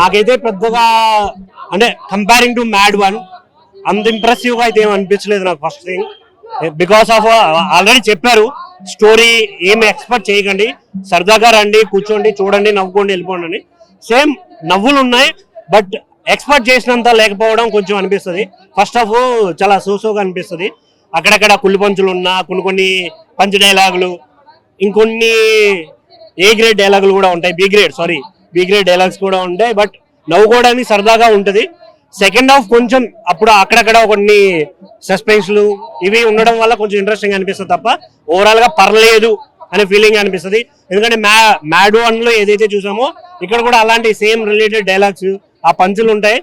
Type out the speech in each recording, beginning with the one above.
నాకైతే పెద్దగా అంటే కంపేరింగ్ టు మ్యాడ్ వన్ అంత ఇంప్రెసివ్ గా అయితే ఏం అనిపించలేదు నాకు. First thing because of already చెప్పారు స్టోరీ ఏమి ఎక్స్పెక్ట్ చేయకండి, సరదాగా రండి, కూర్చోండి, చూడండి, నవ్వుకోండి, వెళ్ళిపోండి అని. సేమ్ నవ్వులు ఉన్నాయి, బట్ ఎక్స్పెక్ట్ చేసినంత లేకపోవడం కొంచెం అనిపిస్తుంది. ఫస్ట్ హాఫ్ చాలా సోసోగా అనిపిస్తుంది. అక్కడక్కడ కుళ్ళు పంచులు ఉన్నా, కొన్ని పంచ్ డైలాగులు, ఇంకొన్ని ఏ గ్రేడ్ డైలాగులు కూడా ఉంటాయి, బి గ్రేడ్ డైలాగ్స్ కూడా ఉంటాయి. బట్ నవ్వుకోవడానికి సరదాగా ఉంటుంది. సెకండ్ హాఫ్ కొంచెం అప్పుడు అక్కడక్కడ కొన్ని సస్పెన్స్లు ఇవి ఉండడం వల్ల కొంచెం ఇంట్రెస్టింగ్ అనిపిస్తుంది తప్ప ఓవరాల్ గా పర్లేదు అనే ఫీలింగ్ అనిపిస్తుంది. ఎందుకంటే మ్యాడ్ వన్ లో ఏదైతే చూసామో ఇక్కడ కూడా అలాంటి సేమ్ రిలేటెడ్ డైలాగ్స్, ఆ పంచులు ఉంటాయి.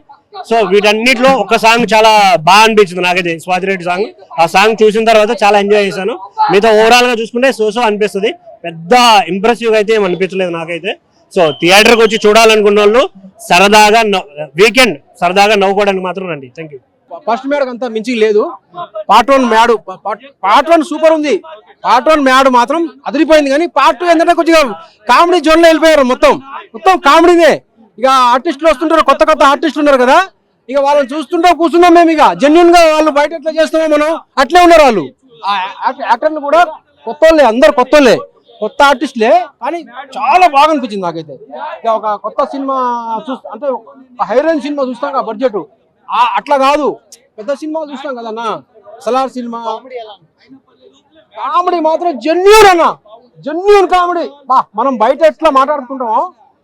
సో వీటన్నిటిలో ఒక సాంగ్ చాలా బాగా అనిపించింది నాకైతే, స్వాతిరెడ్డి సాంగ్. ఆ సాంగ్ చూసిన తర్వాత చాలా ఎంజాయ్ చేశాను. మిగతా ఓవరాల్ గా చూసుకుంటే సోసో అనిపిస్తుంది, పెద్ద ఇంప్రెసివ్ అయితే ఏం అనిపించలేదు నాకైతే. సో థియేటర్కి వచ్చి చూడాలనుకున్న వాళ్ళు సరదాగా వీకెండ్ సరదాగా నవ్వుకోవడానికి మాత్రం రండి. Thank you. ఫస్ట్ మ్యాడ్ అంతా మించి లేదు. పార్ట్ వన్ సూపర్ ఉంది. పార్ట్ వన్ మ్యాడ్ మాత్రం అదిరిపోయింది. కానీ పార్ట్ టూ ఏంటంటే కొంచెం కామెడీ జోన్ లో వెళ్ళిపోయారు. మొత్తం కామెడీనే. ఇక ఆర్టిస్టులు వస్తుంటారు, కొత్త ఆర్టిస్టులు ఉన్నారు కదా, ఇక వాళ్ళని చూస్తుంటే కూర్చున్నాం మేము. ఇక జెన్యున్ గా వాళ్ళు బయట ఎట్లా చేస్తున్నాం మనం అట్లే ఉన్నారు వాళ్ళు. యాక్టర్లు కూడా అందరు కొత్త ఆర్టిస్టులే, కానీ చాలా బాగా అనిపించింది నాకైతే. ఇక ఒక కొత్త సినిమా అంటే హైరోయిన్ సినిమా చూస్తాం కదా, బడ్జెట్ అట్లా కాదు, పెద్ద సినిమా చూస్తాం కదన్నా. సలార్ సినిమా కామెడీ మాత్రం జెన్యూన్ కామెడీ. మనం బయట ఎట్లా మాట్లాడుకుంటామో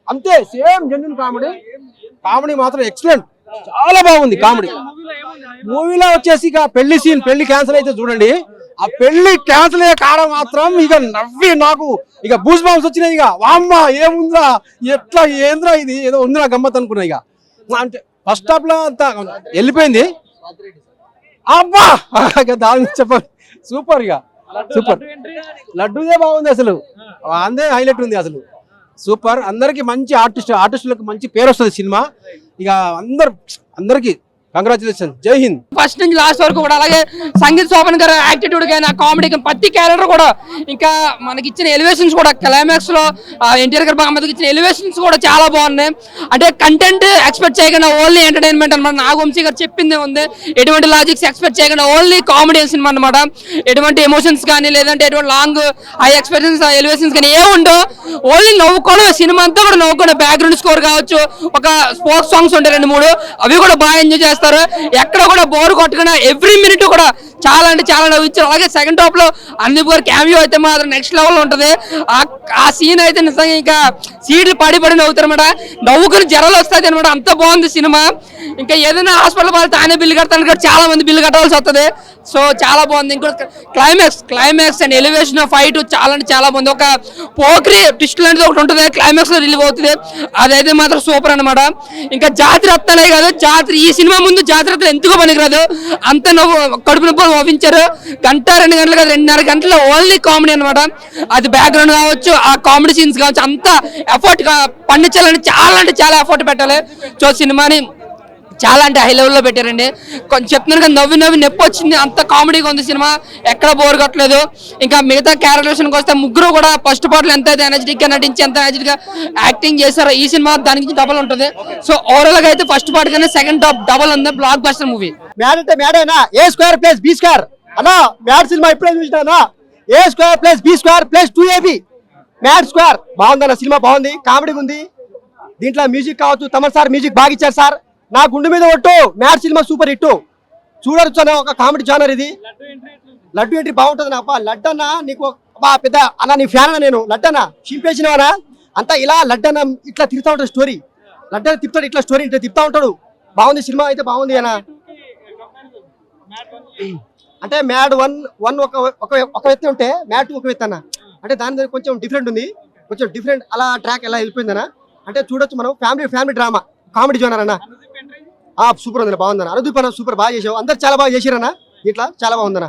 అంతే సేమ్ జెన్యూన్ కామెడీ మాత్రం ఎక్సలెంట్, చాలా బాగుంది కామెడీ. మూవీలో వచ్చేసి ఇక పెళ్లి క్యాన్సిల్ అయితే చూడండి. ఆ పెళ్లి క్యాన్సిల్ అయ్యే కాడ మాత్రం ఇక నవ్వి నాకు ఇక బూస్ బాంబ్స్ వచ్చినాయి. ఇక వామ్మ ఏముందా, ఎట్లా ఏంద్రా ఇది, ఏదో ఉందిరా గమ్మత్ అనుకున్నా. ఇక అంటే ఫస్ట్ హాఫ్ లో అంతా వెళ్ళిపోయింది. అబ్బా దాని చెప్పండి, సూపర్. ఇక సూపర్. లడ్డూదే బాగుంది అసలు, అందే హైలైట్ ఉంది అసలు. సూపర్. అందరికి మంచి ఆర్టిస్టులకు మంచి పేరు వస్తుంది సినిమా. ఇక అందరికి కంగ్రాచులేషన్. జై హింద్. ఫస్ట్ నుంచి లాస్ట్ వరకు కూడా, అలాగే సంగీత్ శోభన్ గారు యాటిట్యూడ్ కానీ, కామెడీ ప్రతి క్యారెక్టర్ కూడా, ఇంకా మనకి ఇచ్చిన ఎలివేషన్స్ కూడా, క్లైమాక్స్ లో ఎన్టీఆర్ గారు బాగా ఇచ్చిన ఎలివేషన్స్ కూడా చాలా బాగున్నాయి. అంటే కంటెంట్ ఎక్స్పెక్ట్ చేయకుండా ఓన్లీ ఎంటర్టైన్మెంట్ అనమాట. నాగవంశీ గారు చెప్పిందే ఉంది, ఎటువంటి లాజిక్స్ ఎక్స్పెక్ట్ చేయకుండా ఓన్లీ కామెడీ సినిమా అనమాట. ఎటువంటి ఎమోషన్స్ కానీ, లేదంటే ఎటువంటి లాంగ్ హై ఎక్స్పెక్టేషన్స్ ఎలివేషన్స్ కానీ ఏముండో, ఓన్లీ నవ్వుకోవడం. సినిమా అంతా కూడా నవ్వుకోవడం. బ్యాక్గ్రౌండ్ స్కోర్ కావచ్చు, ఒక స్పోర్ట్స్ సాంగ్స్ ఉంటాయి 2-3, అవి కూడా బాగా ఎంజాయ్ చేస్తారు. ఎక్కడ కూడా బోర్ కొట్టకుండా ఎవ్రీ మినిట్ కూడా చాలా అంటే చాలా నవ్వించారు. అలాగే సెకండ్ హాఫ్ లో అనుదీప్ గారు క్యామియో అయితే మాత్రం నెక్స్ట్ లెవెల్ ఉంటది. ఆ సీన్ అయితే నిజంగా ఇంకా సీట్లు పడి నవ్వుతారు అనమాట. నవ్వుకుని జ్వరాలు వస్తాయి అనమాట, అంత బాగుంది సినిమా. ఇంకా ఏదైనా హాస్పిటల్ వాళ్ళు తానే బిల్లు కడతాను కూడా చాలా మంది బిల్లు కట్టాల్సి వస్తుంది. సో చాలా బాగుంది. ఇంకో క్లైమాక్స్ అండ్ ఎలివేషన్ ఫైట్ చాలా అంటే చాలా బాగుంది. ఒక పోక్రీ ట్విస్ట్ లాంటిది ఒకటి ఉంటుంది క్లైమాక్స్ లో రిలీవ్ అవుతుంది, అదైతే మాత్రం సూపర్ అనమాట. ఇంకా జాతి రత్నాలే కాదు, ఈ సినిమా ముందు జాతి రత్నాలు ఎందుకో పనికిరాదు, అంత కడుపు నొప్పి నవ్వించారు. 1-2 గంటలు కాదు, 2.5 గంటల ఓన్లీ కామెడీ అనమాట. అది బ్యాక్గ్రౌండ్ కావచ్చు, ఆ కామెడీ సీన్స్ కావచ్చు, అంత ఎఫర్ట్ పండించాలని చాలా అంటే చాలా ఎఫర్ట్ పెట్టాలి. సో సినిమాని చాలా అంటే హై లెవెల్లో పెట్టారండి. కొంచెం చెప్తున్నారు కదా, నవ్వి నొప్పి వచ్చింది, అంత కామెడీగా ఉంది సినిమా, ఎక్కడ బోర్ కొట్టలేదు. ఇంకా మిగతా క్యారెక్టర్స్కి వస్తే ముగ్గురు కూడా ఫస్ట్ పార్ట్లో ఎంత అయితే ఎనర్జెటిక్ గా నటించి ఎంత ఎనర్జెటిక్ గా యాక్టింగ్ చేశారో, ఈ సినిమా దానికి డబల్ ఉంటుంది. సో ఓవరాల్ గా అయితే ఫస్ట్ పార్ట్ కన్నా సెకండ్ డబల్ ఉంది. Block buster movie. మ్యాడ్ అంటే మ్యాడేనా, A² + B² అన్నా. మ్యాడ్ సినిమా ఇప్పుడే చూసినా, A² + B² + 2AB mad square. బాగుందన్న సినిమా, బాగుంది, కామెడీగా ఉంది. దీంట్లో మ్యూజిక్ కావచ్చు, తమన్ సార్ మ్యూజిక్ బాగా ఇచ్చారు సార్. నా గుండె మీద ఒట్టు, మ్యాడ్ సినిమా సూపర్ హిట్. చూడొచ్చు అన్న, ఒక కామెడీ జానర్ ఇది. లడ్డు ఎంట్రీ బాగుంటుంది నా. లడ్డు అన్న నీకు పెద్ద అన్న, నీ ఫ్యాన్ అన్న నేను. లడ్డు అన్న చింపేసినవనా అంతా ఇలా. లడ్డు అన్న ఇట్లా తిరుగుతూ ఉంటాడు స్టోరీ, లడ్డు అన్న తిప్పుతాడు ఇట్లా స్టోరీ ఇట్లా తిప్పుతూ ఉంటాడు. బాగుంది సినిమా అయితే, బాగుంది అన్న. అంటే మ్యాడ్ వన్ ఒక వ్యక్తి ఉంటే మ్యాడ్ 2 ఒక వ్యక్తి అన్న. అంటే దాని దగ్గర కొంచెం డిఫరెంట్ ఉంది, కొంచెం డిఫరెంట్ అలా ట్రాక్ ఎలా వెళ్ళిపోయిందన్న. అంటే చూడొచ్చు మనం, ఫ్యామిలీ డ్రామా కామెడీ జోనర్ అన్న. సూపర్ ఉందన్న, బాగుందన్న. అనుదీప్ అన్న సూపర్ బాగా చేసావు, అందరు చాలా బాగా చేసారన్న, ఇట్లా చాలా బాగుందన్న.